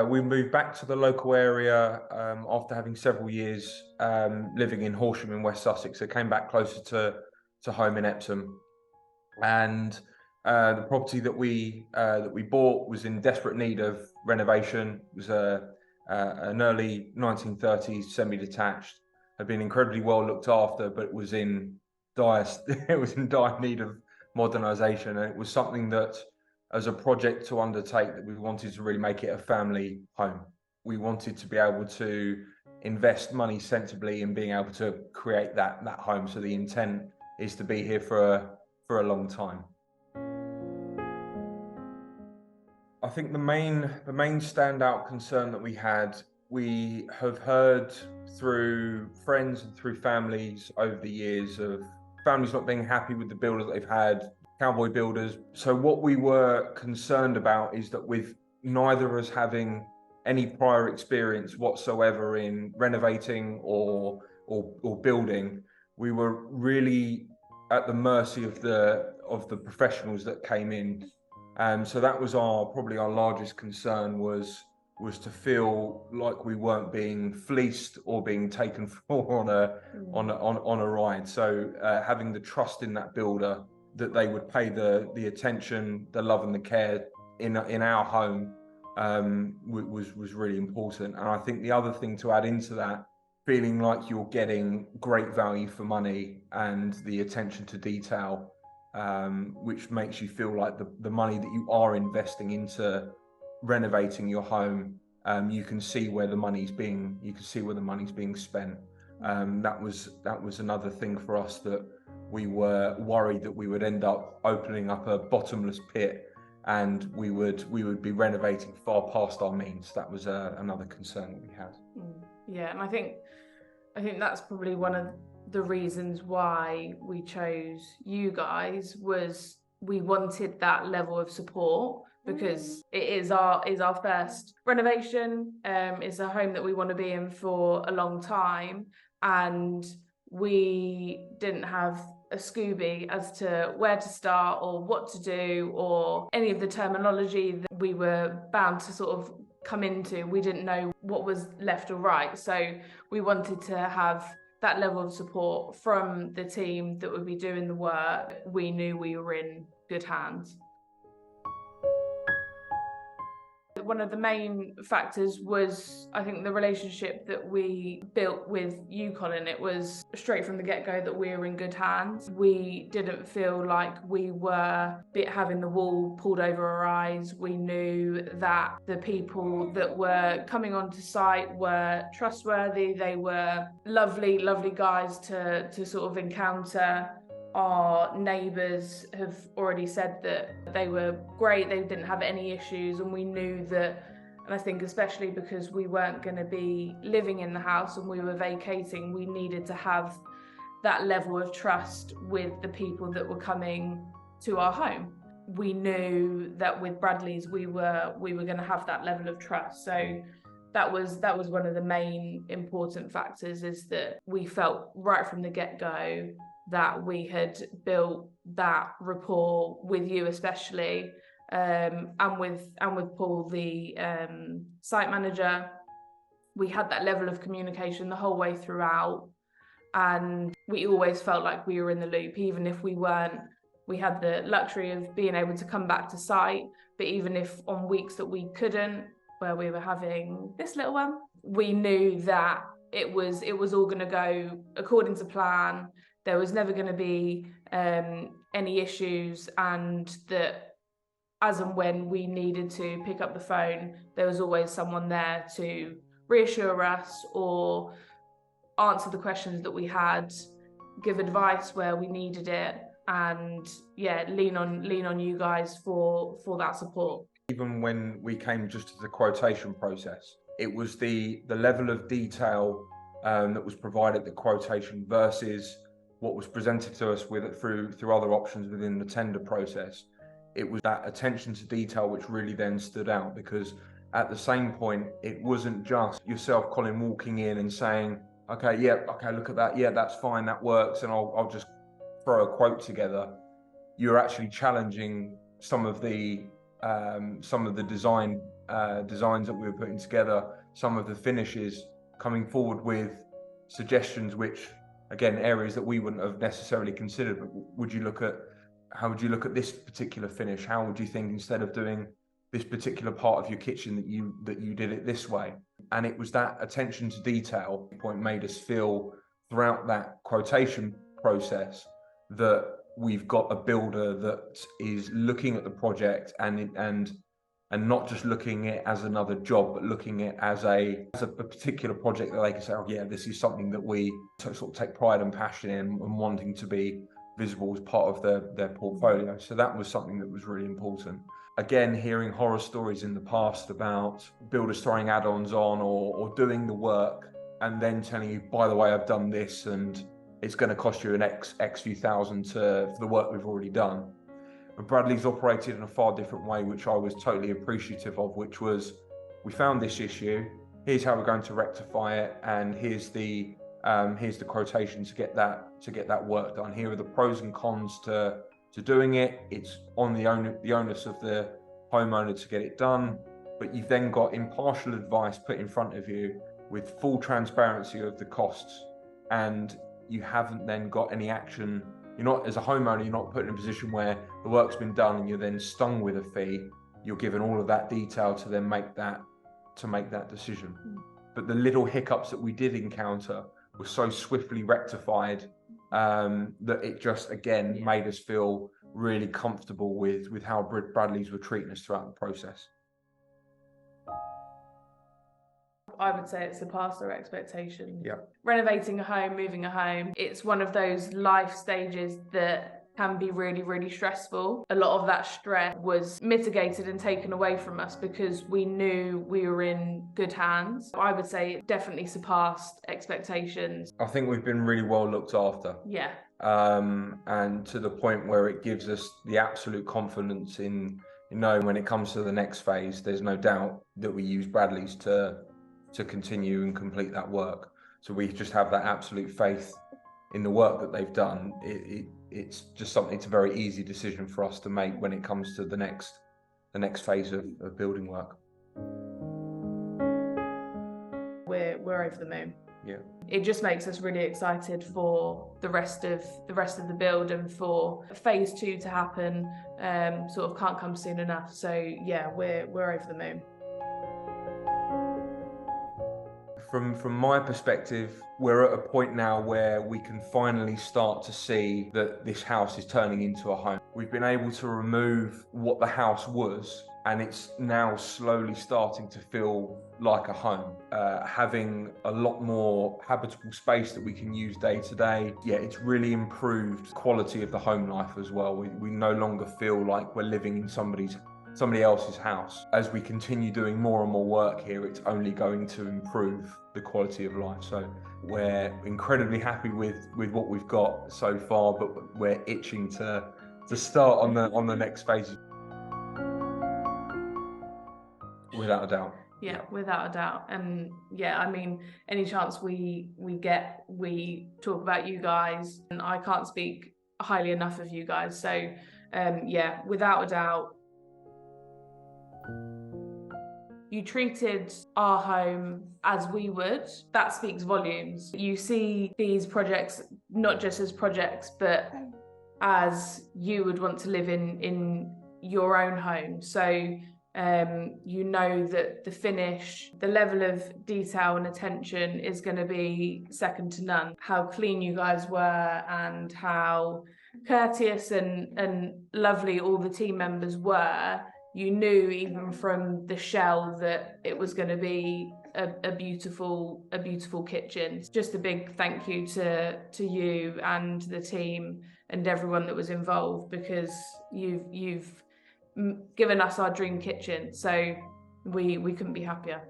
we moved back to the local area after having several years living in Horsham in West Sussex. So came back closer to home in Epsom, and the property that we bought was in desperate need of renovation. It was an early 1930s semi-detached. Had been incredibly well looked after, but it was in dire it was in dire need of modernisation, and it was something that, as a project to undertake, that we wanted to really make it a family home. We wanted to be able to invest money sensibly in being able to create that home. So the intent is to be here for a long time. I think the main standout concern that we have heard through friends and through families over the years of families not being happy with the builder that they've had, cowboy builders. So what we were concerned about is that, with neither of us having any prior experience whatsoever in renovating or building, we were really at the mercy of the professionals that came in. And so that was probably our largest concern, was to feel like we weren't being fleeced or being taken for on a ride. So having the trust in that builder that they would pay the attention, the love and the care in our home was really important. And I think the other thing to add into that, feeling like you're getting great value for money and the attention to detail, which makes you feel like the money that you are investing into renovating your home, you can see where the money's being spent. That was another thing for us, that we were worried that we would end up opening up a bottomless pit and we would be renovating far past our means. That was another concern that we had. Yeah, and I think that's probably one of the reasons why we chose you guys, was we wanted that level of support, because it is our first renovation. It's a home that we want to be in for a long time, and we didn't have a Scooby as to where to start or what to do, or any of the terminology that we were bound to sort of come into. We didn't know what was left or right, so we wanted to have that level of support from the team that would be doing the work. We knew we were in good hands. One of the main factors was, I think, the relationship that we built with you, Colin. It was straight from the get-go that we were in good hands. We didn't feel like we were having the wool pulled over our eyes. We knew that the people that were coming onto site were trustworthy. They were lovely, lovely guys to sort of encounter. Our neighbours have already said that they were great, they didn't have any issues, and we knew that, and I think especially because we weren't going to be living in the house and we were vacating, we needed to have that level of trust with the people that were coming to our home. We knew that with Bradley's we were going to have that level of trust. So that was one of the main important factors, is that we felt right from the get-go that we had built that rapport with you, especially, and with Paul, the site manager. We had that level of communication the whole way throughout, and we always felt like we were in the loop, even if we weren't. We had the luxury of being able to come back to site, but even if on weeks that we couldn't, where we were having this little one, we knew that it was all going to go according to plan. There was never going to be any issues, and that as and when we needed to pick up the phone, there was always someone there to reassure us or answer the questions that we had, give advice where we needed it, and lean on you guys for that support. Even when we came just to the quotation process, it was the level of detail that was provided at the quotation versus what was presented to us through other options within the tender process. It was that attention to detail which really then stood out, because at the same point, it wasn't just yourself, Colin, walking in and saying, okay, look at that, that's fine, that works, and I'll just throw a quote together. You're actually challenging some of the some of the designs that we were putting together, some of the finishes, coming forward with suggestions which, again, areas that we wouldn't have necessarily considered. But how would you look at this particular finish? How would you think, instead of doing this particular part of your kitchen, that you did it this way? And it was that attention to detail point made us feel throughout that quotation process that we've got a builder that is looking at the project and not just looking at it as another job, but looking at it as a particular project that they can say, oh yeah, this is something that we sort of take pride and passion in and wanting to be visible as part of their portfolio. So that was something that was really important. Again, hearing horror stories in the past about builders throwing add-ons on or doing the work and then telling you, by the way, I've done this and it's going to cost you an X few thousand for the work we've already done. But Bradley's operated in a far different way, which I was totally appreciative of, which was, we found this issue, here's how we're going to rectify it, and here's the quotation to get that work done. Here are the pros and cons to doing it. It's on the onus of the homeowner to get it done, but you've then got impartial advice put in front of you with full transparency of the costs, and you haven't then got any action. You're not, as a homeowner, you're not put in a position where the work's been done and you're then stung with a fee. You're given all of that detail to then make that decision. But the little hiccups that we did encounter were so swiftly rectified that it just, again, made us feel really comfortable with how Bradley's were treating us throughout the process. I would say it surpassed our expectations. Yeah. Renovating a home, moving a home, it's one of those life stages that can be really, really stressful. A lot of that stress was mitigated and taken away from us because we knew we were in good hands. I would say it definitely surpassed expectations. I think we've been really well looked after. Yeah. And to the point where it gives us the absolute confidence in knowing when it comes to the next phase, there's no doubt that we use Bradley's to continue and complete that work. So we just have that absolute faith in the work that they've done. It's just something, it's a very easy decision for us to make when it comes to the next phase of building work. We're over the moon. Yeah. It just makes us really excited for the rest of the build and for phase 2 to happen. Sort of can't come soon enough. So yeah, we're over the moon. From my perspective, we're at a point now where we can finally start to see that this house is turning into a home. We've been able to remove what the house was, and it's now slowly starting to feel like a home. Having a lot more habitable space that we can use day to day. Yeah, it's really improved the quality of the home life as well. We no longer feel like we're living in somebody else's house. As we continue doing more and more work here, it's only going to improve the quality of life. So we're incredibly happy with what we've got so far, but we're itching to start on the next phase. Without a doubt. Yeah, without a doubt. And yeah, I mean, any chance we get, we talk about you guys, and I can't speak highly enough of you guys. So yeah, without a doubt, you treated our home as we would. That speaks volumes. You see these projects not just as projects, but as you would want to live in your own home. So you know that the finish, the level of detail and attention is going to be second to none. How clean you guys were and how courteous and lovely all the team members were. You knew even from the shell that it was going to be a beautiful kitchen. Just a big thank you to you and the team and everyone that was involved, because you've given us our dream kitchen. So we couldn't be happier.